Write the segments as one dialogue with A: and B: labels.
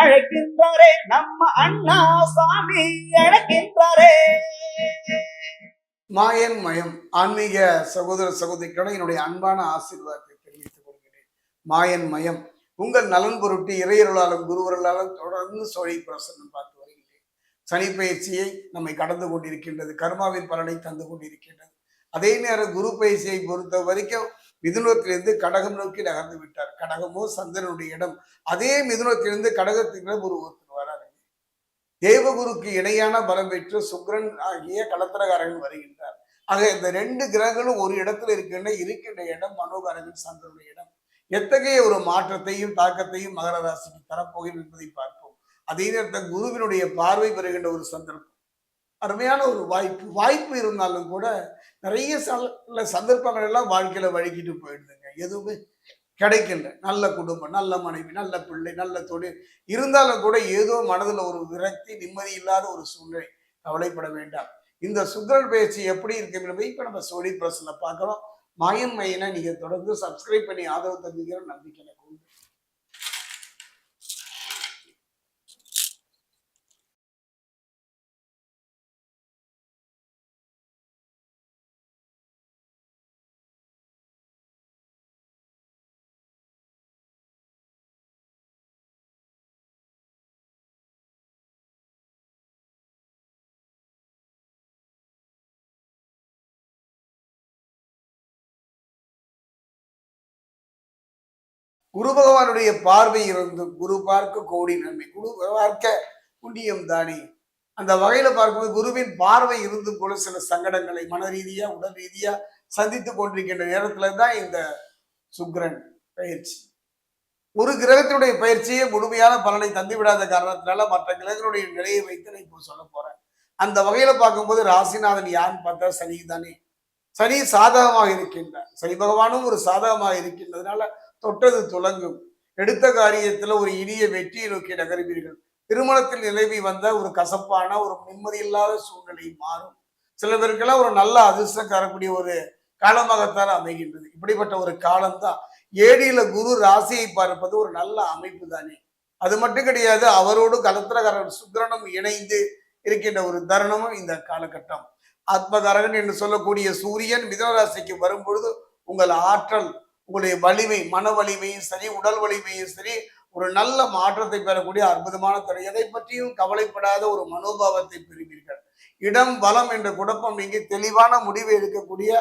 A: அழைக்கின்றாரே நம்ம அண்ணா சாமி அழைக்கின்றாரே.
B: மாயன் மயம் ஆன்மீக சகோதர சகோதரிகளோட என்னுடைய அன்பான ஆசீர்வாதத்தை தெரிவித்துக் கொள்கிறேன். மாயன் மயம் உங்கள் நலன் பொருட்டு இறையருளாலும் குருவர்களாலும் தொடர்ந்து சோழி பிரசன்னம் பார்த்து வருகின்றேன். சனி பயிற்சியை நம்மை கடந்து கொண்டிருக்கின்றது, கர்மாவின் பலனை தந்து கொண்டிருக்கின்றது. அதே நேரம் குரு பயிற்சியை பொறுத்த வரைக்கும் மிதுனத்திலிருந்து கடகம் நோக்கி நகர்ந்து விட்டார். கடகமோ சந்திரனுடைய இடம். அதே மிதுனத்திலிருந்து கடகத்துக்கு ஒரு ஒருத்தர் வராரு. தேவகுருக்கு இணையான பலம் பெற்று சுக்கிரன் ஆகிய களத்திரகாரகன் வருகின்றார். ஆக இந்த ரெண்டு கிரகங்களும் ஒரு இடத்துல இருக்கின்ற இடம் மனோகாரகன் சந்திரனுடைய இடம். எத்தகைய ஒரு மாற்றத்தையும் தாக்கத்தையும் மகர ராசிக்கு தரப்போகிறேன் என்பதை பார்ப்போம். அதே நேரத்தில் குருவினுடைய பார்வை பெறுகின்ற ஒரு சந்தர்ப்பம், அருமையான ஒரு வாய்ப்பு இருந்தாலும் கூட நிறைய சந்தர்ப்பங்கள் எல்லாம் வாழ்க்கையில வழுக்கிட்டு போயிடுதுங்க. எதுவுமே கிடைக்கல. நல்ல குடும்பம், நல்ல மனைவி, நல்ல பிள்ளை, நல்ல தொழில் இருந்தாலும் கூட ஏதோ மனதில் ஒரு விரக்தி, நிம்மதி இல்லாத ஒரு சூழ்நிலை. கவலைப்பட வேண்டாம். இந்த சுக்கிரன் பயிற்சி எப்படி இருக்கு இப்ப நம்ம சோழி பிரசன்ல பார்க்கிறோம். மாயன் மையனை நீங்க தொடர்ந்து சப்ஸ்கிரைப் பண்ணி ஆதரவு தருவீங்கிற நம்பிக்கை எனக்கு உண்டு. குரு பகவானுடைய பார்வை இருந்து குரு பார்க்க கோடி நன்மை, குரு பார்க்க புண்ணியம் தானே. அந்த வகையில பார்க்கும்போது குருவின் பார்வை இருந்து போல சில சங்கடங்களை மன ரீதியா உடல் ரீதியா சந்தித்து கொண்டிருக்கின்ற நேரத்துல தான் இந்த சுக்கிரன் பயிற்சி. ஒரு கிரகத்தினுடைய பயிற்சியே முழுமையான பலனை தந்து விடாத காரணத்தினால மற்ற கிரகங்களுடைய நிலையை வைத்து நான் இப்போ சொல்ல போறேன். அந்த வகையில பார்க்கும்போது ராசிநாதன் யான்னு பார்த்தா சனி தானே. சனி சாதகமாக இருக்கின்றார். சனி பகவானும் ஒரு சாதகமாக இருக்கின்றதுனால தொட்டது துலங்கும். எடுத்த காரியத்துல ஒரு இனிய வெற்றியை நோக்கி நகர்வீர்கள். திருமணத்தில் நிலவி வந்த ஒரு கசப்பான ஒரு நிம்மதி இல்லாத சூழ்நிலை மாறும். சில பேருக்கெல்லாம் ஒரு நல்ல அதிர்ஷ்டம் தரக்கூடிய ஒரு காலமாகத்தான் அமைகின்றது. இப்படிப்பட்ட ஒரு காலம்தான். ஏடியில குரு ராசியை பார்ப்பது ஒரு நல்ல அமைப்பு தானே. அது மட்டும் கிடையாது, அவரோடு களத்திரகாரன் சுக்கிரனும் இணைந்து இருக்கின்ற ஒரு தருணமும் இந்த காலகட்டம். ஆத்மகாரகன் என்று சொல்லக்கூடிய சூரியன் மிதுன ராசிக்கு வரும் பொழுது உங்கள் ஆற்றல், உங்களுடைய வலிமை, மன வலிமையும் சரி, உடல் வலிமையும் சரி, ஒரு நல்ல மாற்றத்தை பெறக்கூடிய அற்புதமான துறை. எதை பற்றியும் கவலைப்படாத ஒரு மனோபாவத்தை பெறுவீர்கள். இடம் பலம் என்ற குழப்பம் நீங்க தெளிவான முடிவை எடுக்கக்கூடிய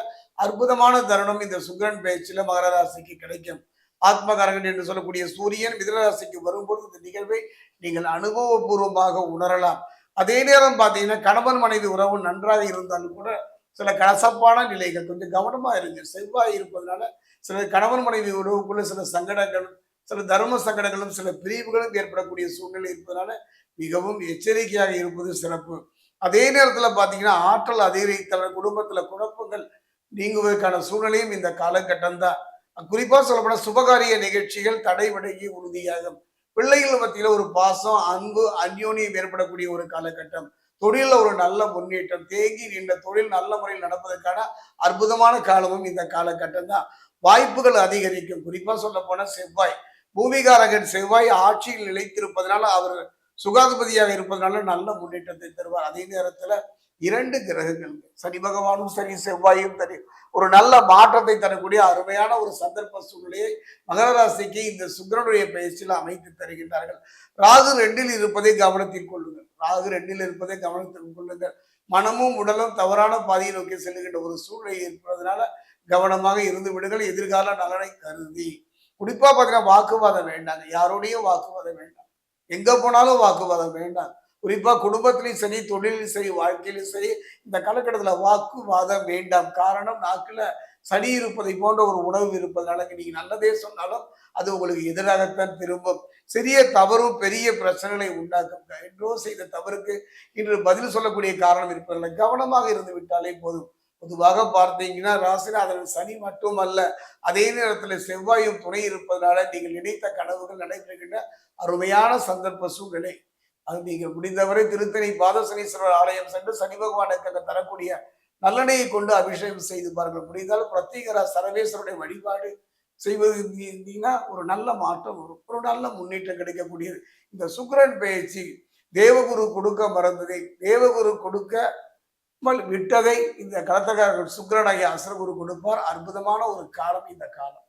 B: அற்புதமான தருணம் இந்த சுக்கிரன் பயிற்சியில மகர ராசிக்கு கிடைக்கும். ஆத்மகாரகன் என்று சொல்லக்கூடிய சூரியன் மிதுன ராசிக்கு வரும்போது இந்த நிகழ்வை நீங்கள் அனுபவபூர்வமாக உணரலாம். அதே நேரம் பார்த்தீங்கன்னா கணவன் மனைவி உறவு நன்றாக இருந்தாலும் கூட சில கசப்பான நிலைகள், கொஞ்சம் கவனமா இருங்க. செவ்வாய் இருப்பதனால சில கணவன் மனைவி உறவுக்குள்ள சில சங்கடங்களும், சில தர்ம சங்கடங்களும், சில பிரிவுகளும் ஏற்படக்கூடிய சூழ்நிலை இருப்பதனால மிகவும் எச்சரிக்கையாக இருப்பது சிறப்பு. அதே நேரத்துல பாத்தீங்கன்னா ஆற்றல் அதிகரித்தல், குடும்பத்துல குழப்பங்கள் நீங்குவதற்கான சூழ்நிலையும் இந்த காலகட்டம் தான். குறிப்பா சொல்லப்பட சுபகாரிய நிகழ்ச்சிகள் தடை விலகி உறுதியாகும். பிள்ளைகள் மத்தியில ஒரு பாசம், அன்பு, அந்யோன்யம் ஏற்படக்கூடிய ஒரு காலகட்டம். தொழில ஒரு நல்ல முன்னேற்றம், தேங்கி நின்ற தொழில் நல்ல முறையில் நடப்பதற்கான அற்புதமான காலமும் இந்த காலகட்டம் தான். வாய்ப்புகள் அதிகரிக்கும். குறிப்பா சொல்ல போனா செவ்வாய், பூமிகாரகன் செவ்வாய் ஆட்சியில் நிலைத்திருப்பதனால, அவர் சுகாதிபதியாக இருப்பதனால நல்ல முன்னேற்றத்தை தருவார். அதே நேரத்துல இரண்டு கிரகங்கள் சனி பகவானும் சரி, செவ்வாயும் சரி, ஒரு நல்ல மாற்றத்தை தரக்கூடிய அருமையான ஒரு சந்தர்ப்ப சூழ்நிலையை மகர ராசிக்கு இந்த சுக்கிரனுடைய பயிற்சியில் அமைத்து தருகின்றார்கள். ராகு 2ல் இருப்பதை கவனத்தில் கொள்ளுங்கள். ராகு 2ல் இருப்பதை கவனத்தில் கொள்ளுங்கள். மனமும் உடலும் தவறான பாதையை நோக்கி செல்லுகின்ற ஒரு சூழ்நிலை இருப்பதனால கவனமாக இருந்து விடுங்கள். எதிர்கால நலனை கருதி குறிப்பா பார்த்தீங்கன்னா வாக்குவாதம் வேண்டாங்க. யாரோடையும் வாக்குவாதம் வேண்டாம். எங்க போனாலும் வாக்குவாதம் வேண்டாம். குறிப்பா குடும்பத்திலையும் சரி, தொழிலும் சரி, வாழ்க்கையிலும் சரி, இந்த காலகட்டத்துல வாக்குவாதம் வேண்டாம். காரணம், நாக்குல சனி இருப்பதை போன்ற ஒரு உணவு இருப்பதனால நீங்க நல்லதே சொன்னாலும் அது உங்களுக்கு எதிராகத்தான் திரும்பும். சிறிய தவறும் பெரிய பிரச்சனைகளை உண்டாக்கும். என்றோ செய்த தவறுக்கு இன்று பதில் சொல்லக்கூடிய காரணம் இருப்பதில்லை. கவனமாக இருந்து விட்டாலே போதும். பொதுவாக பார்த்தீங்கன்னா ராசிநாதன் சனி மட்டுமல்ல, அதே நேரத்துல செவ்வாயும் துணை இருப்பதனால நீங்கள் நினைத்த கனவுகள் நடைபெறுகின்ற அருமையான சந்தர்ப்ப சூழ்நிலை. அது நீங்கள் முடிந்தவரை திருத்தணி பாதசனீஸ்வரர் ஆலயம் சென்று சனி பகவானுக்கு தரக்கூடிய நல்லெண்ணெயை கொண்டு அபிஷேகம் செய்து பாருங்கள். முடிந்தாலும் பிரத்யேகரா சரவேஸ்வருடைய வழிபாடு செய்வது இருந்தீங்கன்னா ஒரு நல்ல மாற்றம் வரும், ஒரு நல்ல முன்னேற்றம் கிடைக்கக்கூடியது. இந்த சுக்கிரன் பயிற்சி தேவகுரு கொடுக்க மறந்ததை, தேவகுரு கொடுக்க விட்டதை இந்த கடத்தகாரர்கள் சுக்கிரனாகிய அசுரகுரு கொடுப்பார். அற்புதமான ஒரு காலம் இந்த காலம்.